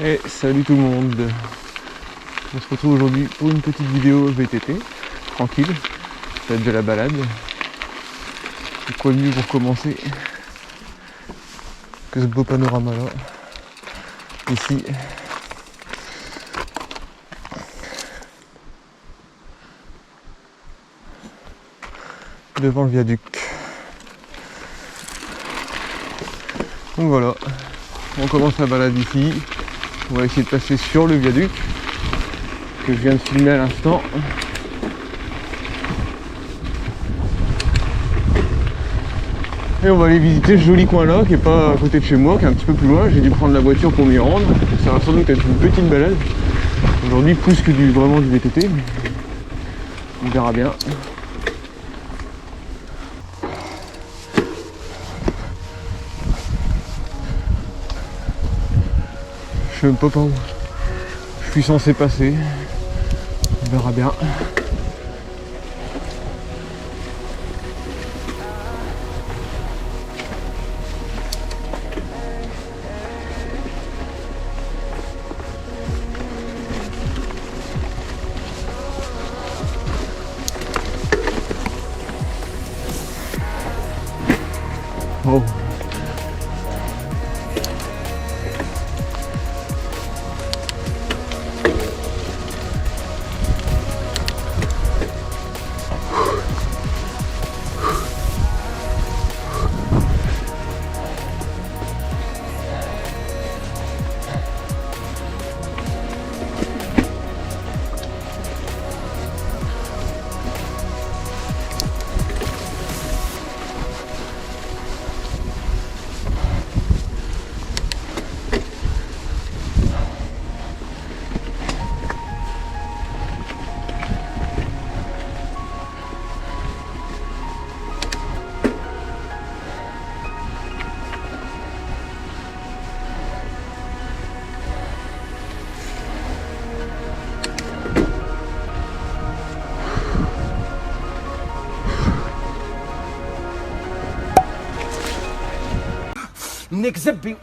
Et salut tout le monde. On se retrouve aujourd'hui pour une petite vidéo VTT, tranquille, ça va être de la balade. Et quoi de mieux pour commencer que ce beau panorama là, ici. Devant le viaduc. Donc voilà, on commence la balade ici. On va essayer de passer sur le viaduc que je viens de filmer à l'instant. Et on va aller visiter ce joli coin là qui est pas à côté de chez moi, qui est un petit peu plus loin. J'ai dû prendre la voiture pour m'y rendre. Ça va sans doute être une petite balade. Aujourd'hui plus que vraiment du VTT, mais on verra bien. Je sais même pas par où je suis censé passer. On verra bien. Oh. نكذب بي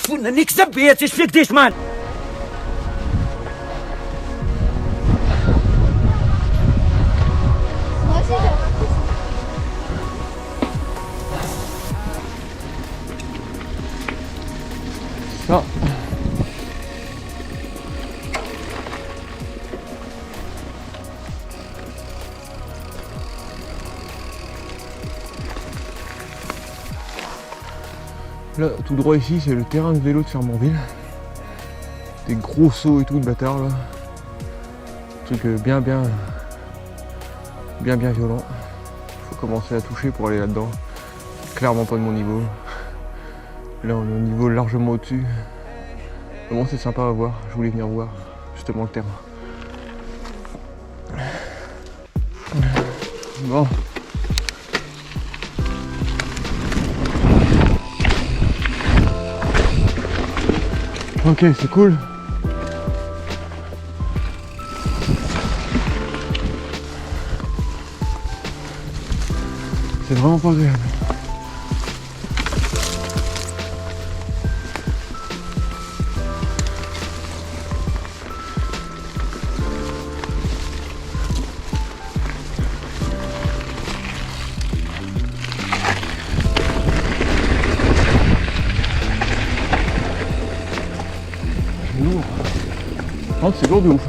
نكذب بي ايش فيك ديش مان Ça. Là, tout droit ici, c'est le terrain de vélo de Fermonville. Des gros sauts et tout de bâtard là. Truc bien violent. Faut commencer à toucher pour aller là-dedans. Clairement pas de mon niveau. Là on est au niveau largement au-dessus. Mais bon, c'est sympa à voir. Je voulais venir voir justement le terrain. Bon. Ok, c'est cool. C'est vraiment pas agréable. Lourd. Oh, c'est lourd de ouf.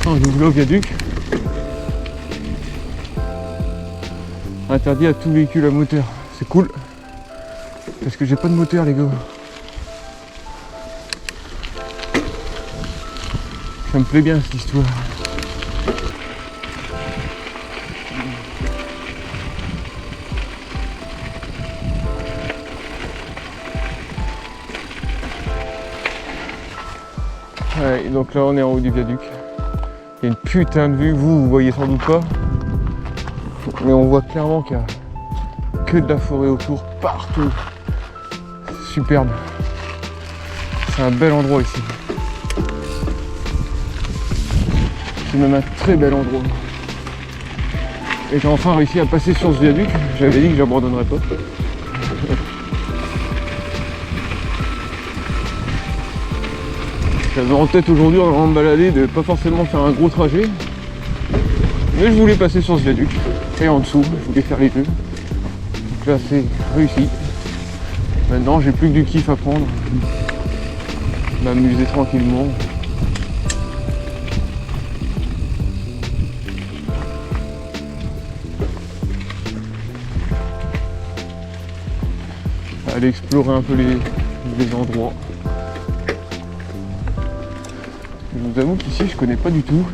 On ouvre là au viaduc. Interdit à tout véhicule à moteur. C'est cool. Parce que j'ai pas de moteur les gars. Ça me plaît bien cette histoire. Ouais, donc là on est en haut du viaduc. Il y a une putain de vue, vous voyez sans doute pas. Mais on voit clairement qu'il y a que de la forêt autour, partout. C'est superbe. C'est un bel endroit ici. C'est même un très bel endroit. Et j'ai enfin réussi à passer sur ce viaduc. J'avais dit que j'abandonnerais pas. J'avais en tête aujourd'hui en allant me balader de pas forcément faire un gros trajet. Mais je voulais passer sur ce viaduc. Et en dessous, je voulais faire les deux. Donc là c'est réussi. Maintenant j'ai plus que du kiff à prendre. M'amuser tranquillement. Aller explorer un peu les endroits. Je vous avoue qu'ici je connais pas du tout.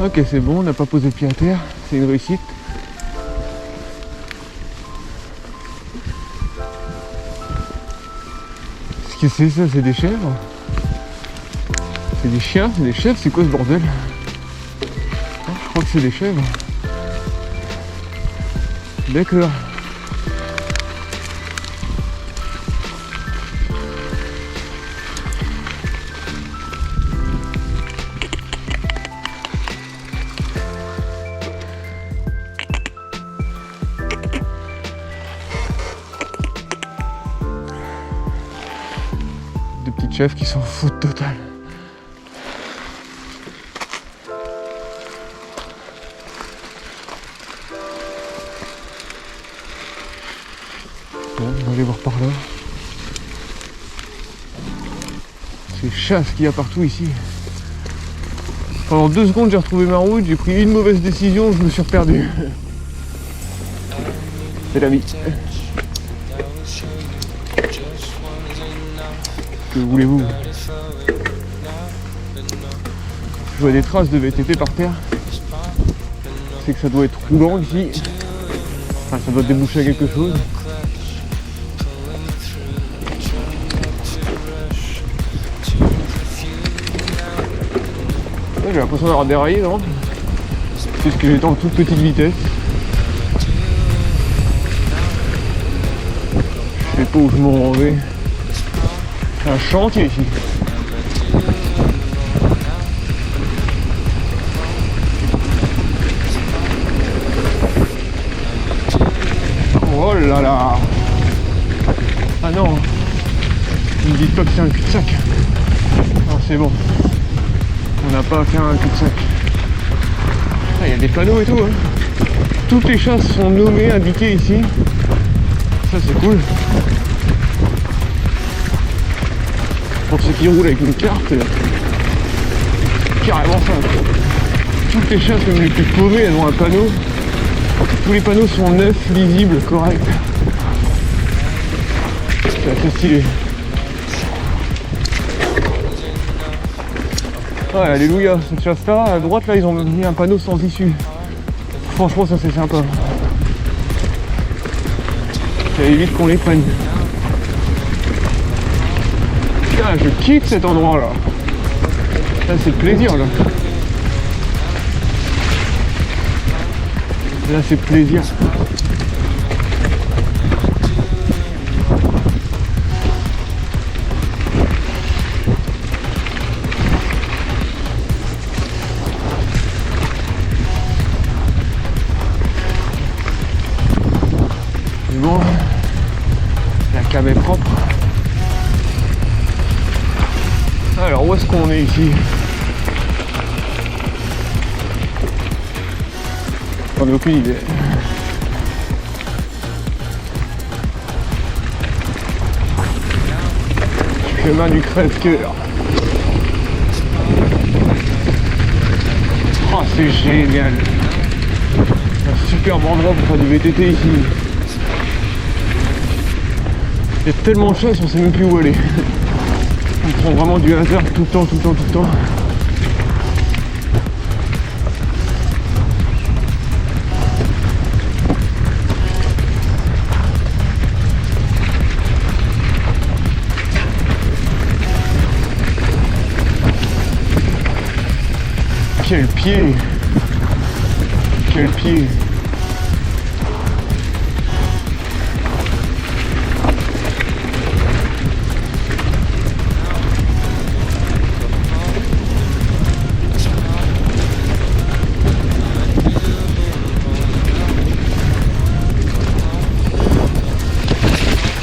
Ok, c'est bon, on n'a pas posé le pied à terre, c'est une réussite. Qu'est-ce que c'est ça? C'est des chèvres? C'est des chiens? C'est des chèvres? C'est quoi ce bordel? Ah, je crois que c'est des chèvres. D'accord. Des petites chèvres qui s'en foutent total. Bon, on va aller voir par là. C'est chasse qu'il y a partout ici. Pendant 2 secondes j'ai retrouvé ma route, j'ai pris une mauvaise décision, je me suis perdu. C'est la vie. Que voulez-vous? Je vois des traces de VTT par terre. C'est que ça doit être roulant ici. Enfin, ça doit déboucher à quelque chose. Ouais, j'ai l'impression d'avoir déraillé, non? Puisque j'étais en toute petite vitesse. Je sais pas où je me rendais. C'est un chantier ici. Oh là là. Ah non. Ne me dites pas que c'est un cul-de-sac. Non, c'est bon. On n'a pas à faire un cul-de-sac. Ah, il y a des panneaux et tout. Hein. Toutes les chasses sont nommées, indiquées ici. Ça c'est cool. Pour ceux qui roulent avec une carte, carrément ça. Toutes les chasses, même les plus paumées, elles ont un panneau. Tous les panneaux sont neufs, lisibles, corrects. C'est assez stylé. Ouais, alléluia, cette chasse-là, à droite là, ils ont mis un panneau sans issue. Franchement, ça c'est sympa. Ça évite qu'on les prenne. Putain, je kiffe cet endroit là. Là, c'est le plaisir là. Là, c'est plaisir. Bon, la cave est propre. Alors, où est-ce qu'on est ici? J'en ai aucune idée. Chemin du crève-cœur. Oh, c'est génial. Un superbe endroit pour faire du VTT ici. Il y a tellement de choses, on sait même plus où aller. On prend vraiment du hasard tout le temps, tout le temps, tout le temps. Quel pied! Quel pied!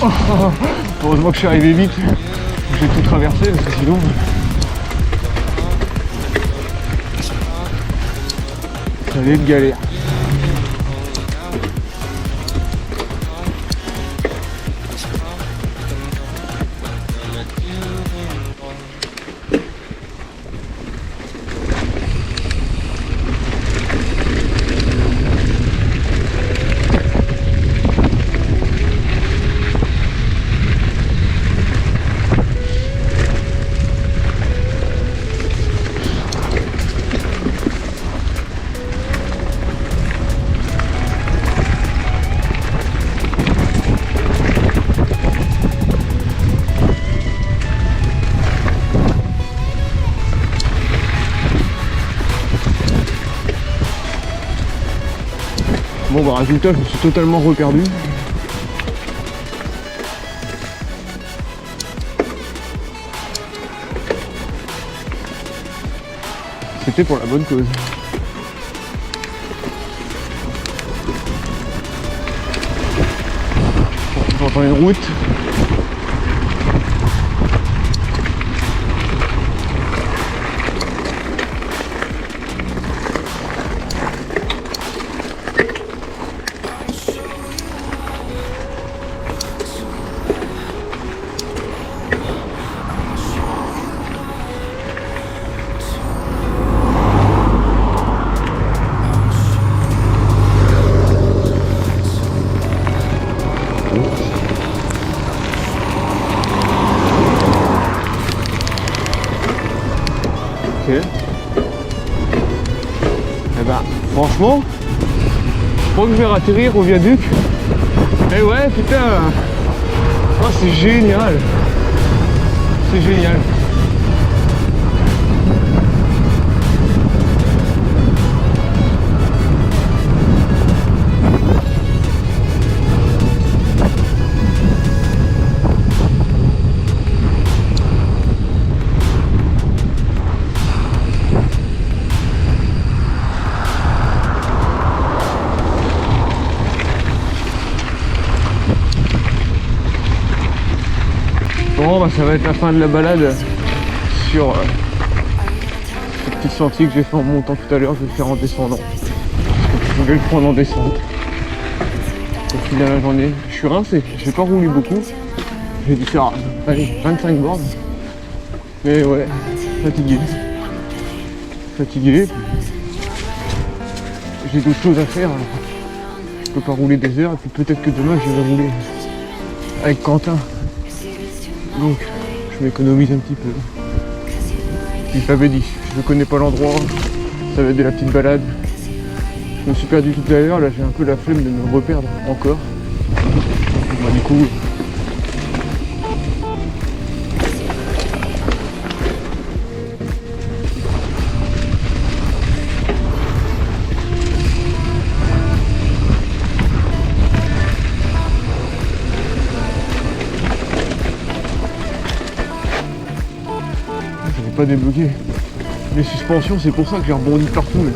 Oh, heureusement que je suis arrivé vite, j'ai tout traversé parce que sinon... ça allait être galère. Bon bah résultat, je me suis totalement reperdu. C'était pour la bonne cause. J'entends une route. Ok. Eh ben, franchement, je crois que je vais atterrir au viaduc. Eh ouais, putain. Oh, c'est génial. C'est génial. Bon bah ça va être la fin de la balade sur ce petit sentier que j'ai fait en montant tout à l'heure. Je vais le faire en descendant. Je vais le prendre en descente. Au fil de la journée, je suis rincé, j'ai pas roulé beaucoup. J'ai dû faire allez, 25 bornes. Mais ouais, fatigué. Fatigué. J'ai d'autres choses à faire. Alors je peux pas rouler des heures et puis peut-être que demain je vais rouler avec Quentin. Donc, je m'économise un petit peu. Puis je l'avais dit, je ne connais pas l'endroit, ça va être de la petite balade. Je me suis perdu tout à l'heure, là j'ai un peu la flemme de me reperdre encore. Bah, du coup... pas débloqué les suspensions, c'est pour ça que j'ai rebondi partout là.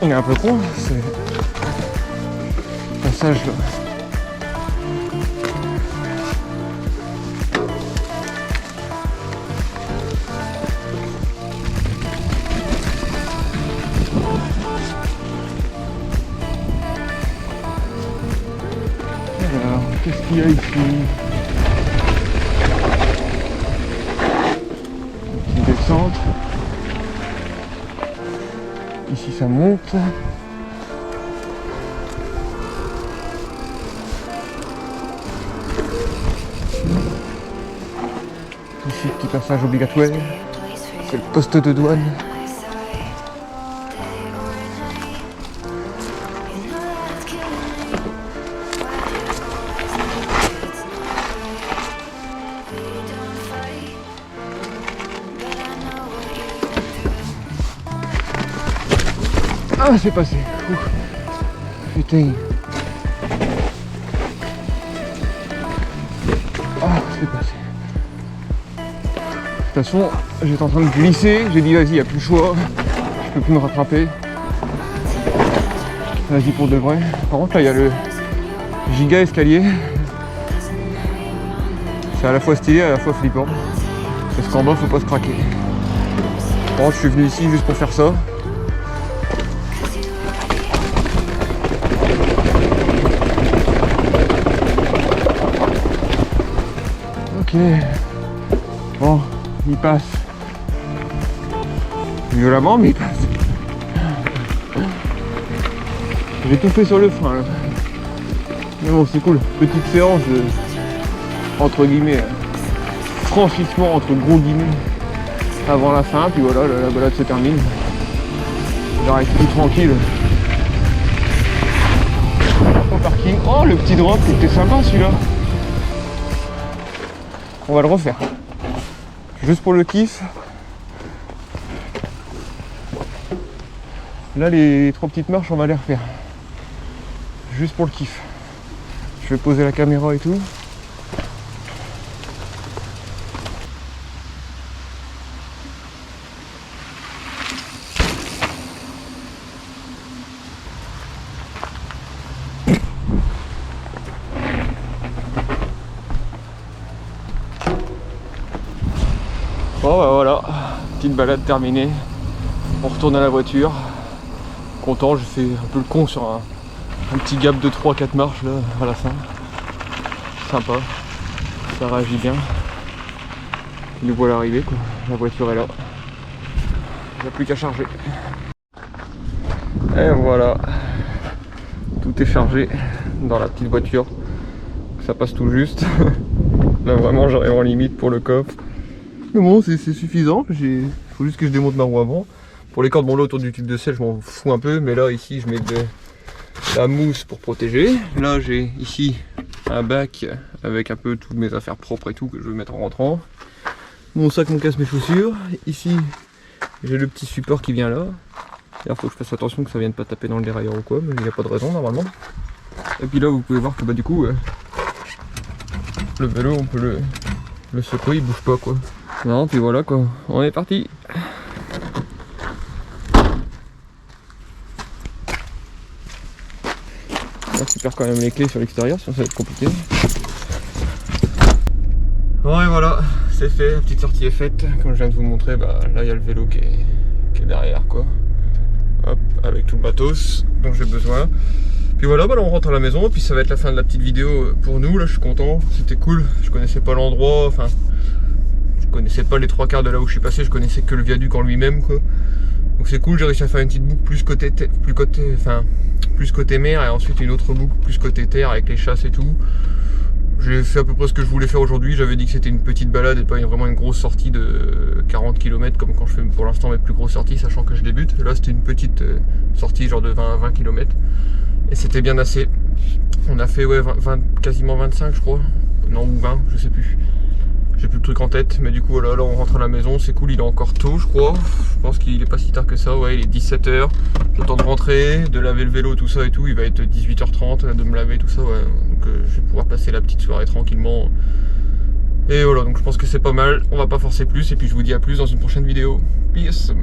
Il est un peu con, c'est passage là. Qu'est-ce qu'il y a ici? descente. Ici ça monte. Ici petit passage obligatoire. C'est le poste de douane. Ah, c'est passé. Ouf. Putain. Ah, c'est passé. De toute façon, j'étais en train de glisser. J'ai dit, vas-y, il n'y a plus le choix. Je peux plus me rattraper. Vas-y pour de vrai. Par contre, là, il y a le giga escalier. C'est à la fois stylé, à la fois flippant. Parce qu'en bas, faut pas se craquer. Par contre, je suis venu ici juste pour faire ça. Ok, bon, il passe violemment, mais il passe. J'ai tout fait sur le frein là. Mais bon, c'est cool. Petite séance de, entre guillemets, franchissement entre gros guillemets avant la fin, puis voilà, la balade se termine. J'arrive tout tranquille au parking. Oh, le petit drop, c'était sympa celui-là. On va le refaire. Juste pour le kiff. Là, les 3 petites marches, on va les refaire. Juste pour le kiff. Je vais poser la caméra et tout. Bon bah voilà, petite balade terminée. On retourne à la voiture. Content, je fais un peu le con sur un petit gap de 3-4 marches là à la fin. Sympa, ça réagit bien. Nous voilà arrivés quoi, la voiture est là. Il n'y a plus qu'à charger. Et voilà, tout est chargé dans la petite voiture. Ça passe tout juste. Là vraiment j'arrive en limite pour le coffre. Mais bon, c'est suffisant. Il faut juste que je démonte ma roue avant. Pour les cordes, bon là autour du tube de sel, je m'en fous un peu. Mais là, ici, je mets de la mousse pour protéger. Là, j'ai ici un bac avec un peu toutes mes affaires propres et tout que je vais mettre en rentrant. Mon sac, mon casque, mes chaussures. Ici, j'ai le petit support qui vient là. Il faut que je fasse attention que ça vienne pas taper dans le dérailleur ou quoi. Mais il n'y a pas de raison normalement. Et puis là, vous pouvez voir que bah du coup, le vélo, on peut le secouer, il bouge pas quoi. Non, puis voilà quoi, on est parti. Là, tu perds quand même les clés sur l'extérieur, sinon ça va être compliqué. Bon et voilà, c'est fait, la petite sortie est faite. Comme je viens de vous montrer, bah là il y a le vélo qui est derrière quoi. Hop, avec tout le matos dont j'ai besoin. Puis voilà, bah là on rentre à la maison, et puis ça va être la fin de la petite vidéo pour nous. Là je suis content, c'était cool. Je connaissais pas l'endroit, enfin je connaissais pas les 3/4 de là où je suis passé, je connaissais que le viaduc en lui-même quoi. Donc c'est cool, j'ai réussi à faire une petite boucle plus côté mer, et ensuite une autre boucle plus côté terre avec les chasses et tout. J'ai fait à peu près ce que je voulais faire aujourd'hui. J'avais dit que c'était une petite balade et pas vraiment une grosse sortie de 40 km comme quand je fais pour l'instant mes plus grosses sorties, sachant que je débute. Là c'était une petite sortie genre de 20 km et c'était bien assez. On a fait ouais, quasiment 25 je crois, non ou 20, je sais plus. J'ai plus le truc en tête, mais du coup voilà, là on rentre à la maison, c'est cool, il est encore tôt je crois. Je pense qu'il est pas si tard que ça, ouais il est 17 h. J'ai le temps de rentrer, de laver le vélo, tout ça et tout, il va être 18 h 30, de me laver, tout ça, ouais. Donc je vais pouvoir passer la petite soirée tranquillement. Et voilà, donc je pense que c'est pas mal, on va pas forcer plus, et puis je vous dis à plus dans une prochaine vidéo. Peace.